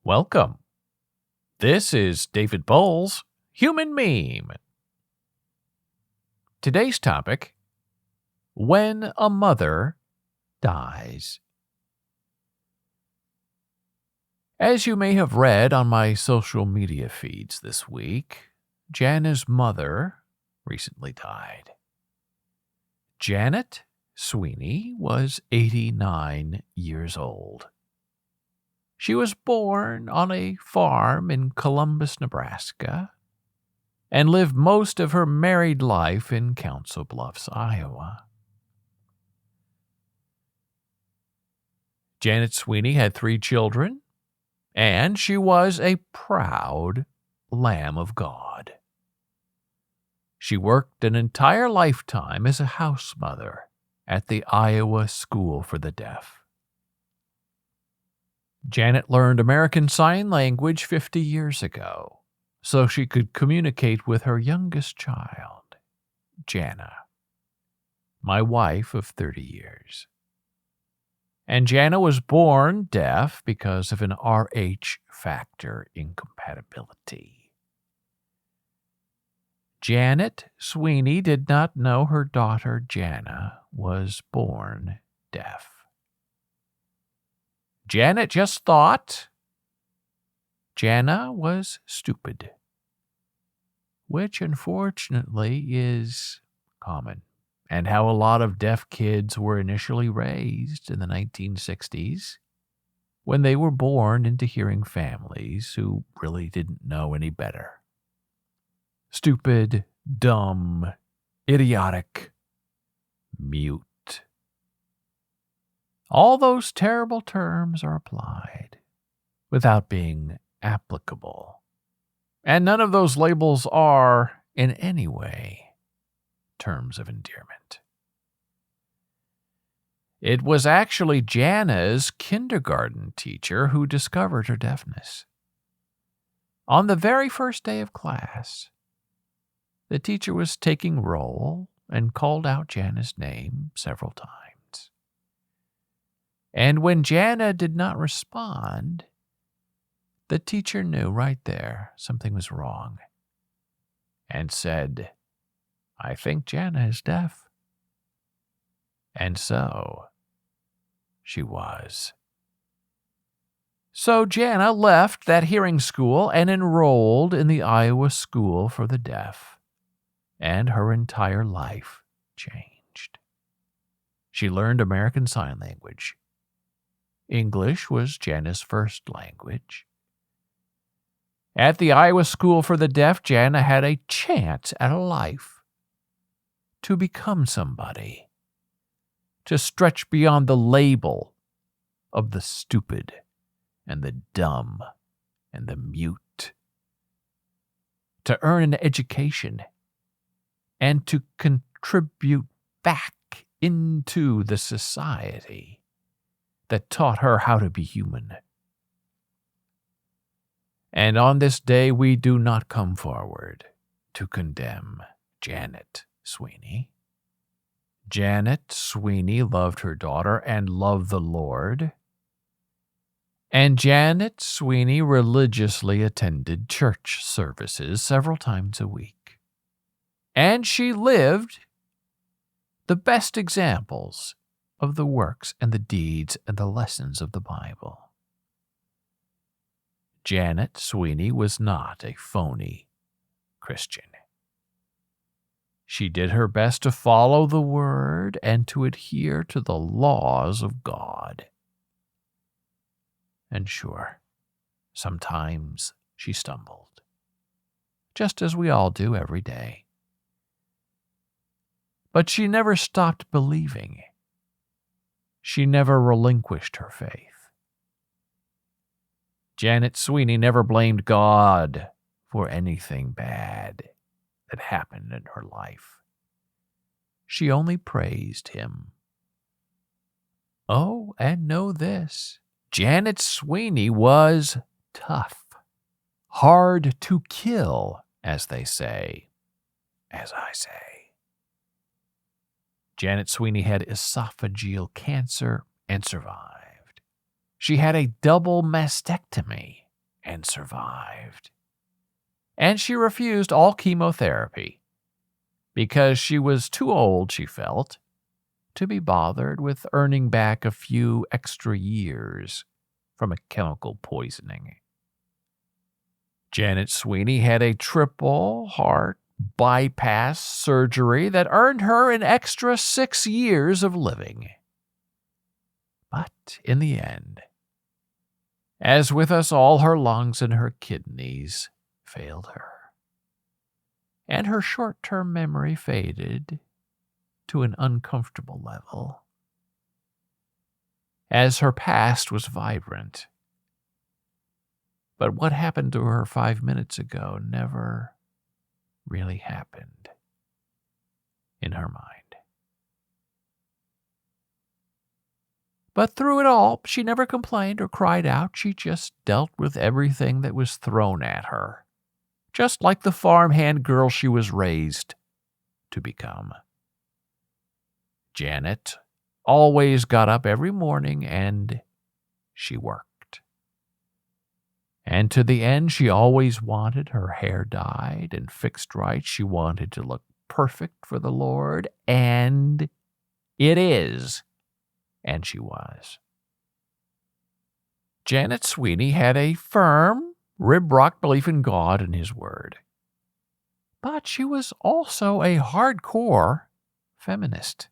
Welcome. This is David Boles, Human Meme. Today's topic, when a mother dies. As you may have read on my social media feeds this week, Jana's mother recently died. Janet Sweenie was 89 years old. She was born on a farm in Columbus, Nebraska, and lived most of her married life in Council Bluffs, Iowa. Janet Sweenie had 3 children, and she was a proud Lamb of God. She worked an entire lifetime as a house mother at the Iowa School for the Deaf. Janet learned American Sign Language 50 years ago so she could communicate with her youngest child, Jana, my wife of 30 years. And Jana was born deaf because of an RH factor incompatibility. Janet Sweenie did not know her daughter Jana was born deaf. Janet just thought Jana was stupid, which unfortunately is common, and how a lot of deaf kids were initially raised in the 1960s when they were born into hearing families who really didn't know any better. Stupid, dumb, idiotic, mute. All those terrible terms are applied without being applicable. And none of those labels are, in any way, terms of endearment. It was actually Jana's kindergarten teacher who discovered her deafness. On the very first day of class, the teacher was taking roll and called out Jana's name several times. And when Jana did not respond, the teacher knew right there something was wrong and said, "I think Jana is deaf." And so she was. So Jana left that hearing school and enrolled in the Iowa School for the Deaf, and her entire life changed. She learned American Sign Language. English was Jana's first language. At the Iowa School for the Deaf, Jana had a chance at a life to become somebody, to stretch beyond the label of the stupid and the dumb and the mute, to earn an education and to contribute back into the society that taught her how to be human. And on this day, we do not come forward to condemn Janet Sweenie. Janet Sweenie loved her daughter and loved the Lord. And Janet Sweenie religiously attended church services several times a week. And she lived the best examples of the works and the deeds and the lessons of the Bible. Janet Sweenie was not a phony Christian. She did her best to follow the Word and to adhere to the laws of God. And sure, sometimes she stumbled, just as we all do every day. But she never stopped believing. She never relinquished her faith. Janet Sweenie never blamed God for anything bad that happened in her life. She only praised Him. Oh, and know this, Janet Sweenie was tough, hard to kill, as they say, as I say. Janet Sweenie had esophageal cancer and survived. She had a double mastectomy and survived. And she refused all chemotherapy because she was too old, she felt, to be bothered with earning back a few extra years from a chemical poisoning. Janet Sweenie had a triple heart bypass surgery that earned her an extra 6 years of living. But in the end, as with us all, her lungs and her kidneys failed her, and her short-term memory faded to an uncomfortable level, as her past was vibrant. But what happened to her 5 minutes ago never really happened in her mind. But through it all, she never complained or cried out. She just dealt with everything that was thrown at her, just like the farmhand girl she was raised to become. Janet always got up every morning and she worked. And to the end, she always wanted her hair dyed and fixed right. She wanted to look perfect for the Lord, and it is. And she was. Janet Sweenie had a firm, rib-rock belief in God and His Word. But she was also a hardcore feminist.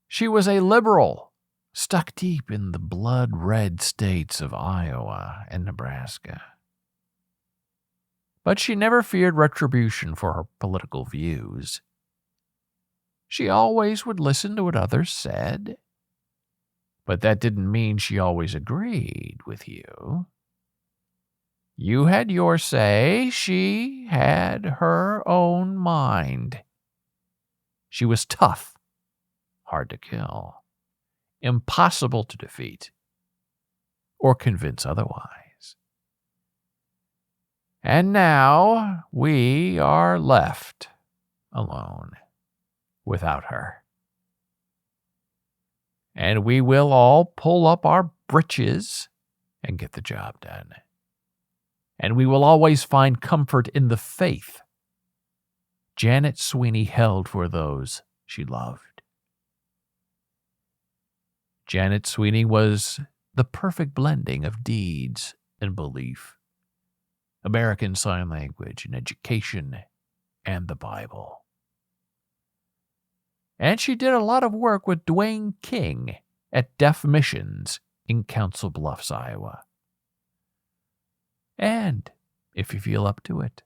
She was a liberal, stuck deep in the blood-red states of Iowa and Nebraska. But she never feared retribution for her political views. She always would listen to what others said, but that didn't mean she always agreed with you. You had your say, she had her own mind. She was tough, hard to kill, impossible to defeat, or convince otherwise. And now we are left alone without her. And we will all pull up our britches and get the job done. And we will always find comfort in the faith Janet Sweenie held for those she loved. Janet Sweenie was the perfect blending of deeds and belief, American Sign Language and education, and the Bible. And she did a lot of work with Dwayne King at Deaf Missions in Council Bluffs, Iowa. And if you feel up to it,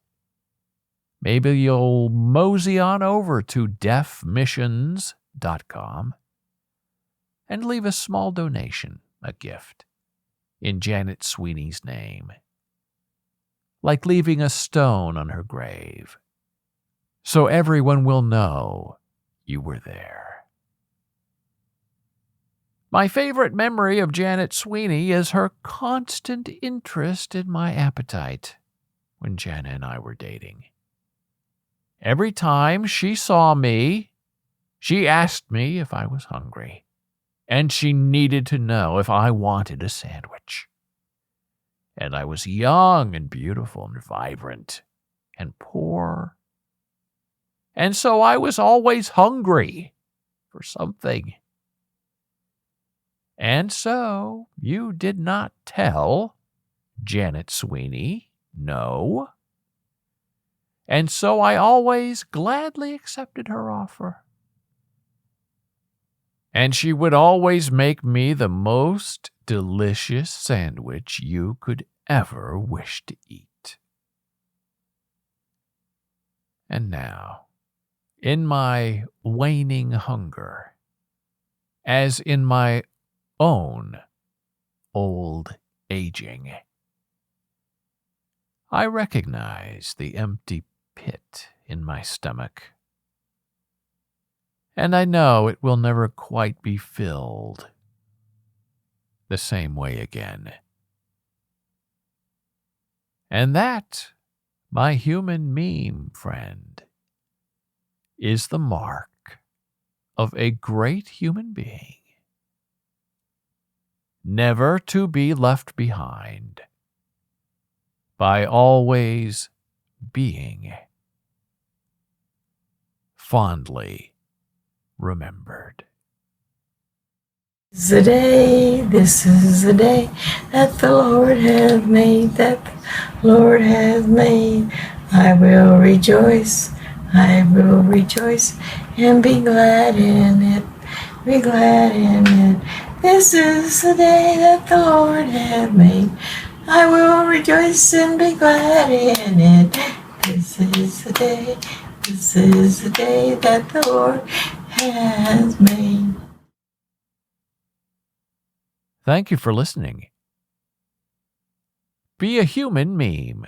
maybe you'll mosey on over to deafmissions.com and leave a small donation, a gift, in Janet Sweenie's name, like leaving a stone on her grave, so everyone will know you were there. My favorite memory of Janet Sweenie is her constant interest in my appetite when Janet and I were dating. Every time she saw me, she asked me if I was hungry, and she needed to know if I wanted a sandwich. And I was young and beautiful and vibrant and poor. And so I was always hungry for something. And so you did not tell Janet Sweenie no. And so I always gladly accepted her offer. And she would always make me the most delicious sandwich you could ever wish to eat. And now, in my waning hunger, as in my own old aging, I recognize the empty pit in my stomach, and I know it will never quite be filled the same way again. And that, my human meme friend, is the mark of a great human being. Never to be left behind by always being fondly remembered. This is the day that the Lord has made, that the Lord has made. I will rejoice and be glad in it, be glad in it. This is the day that the Lord has made. I will rejoice and be glad in it. This is the day that the Lord has made. Thank you for listening. Be a Human Meme.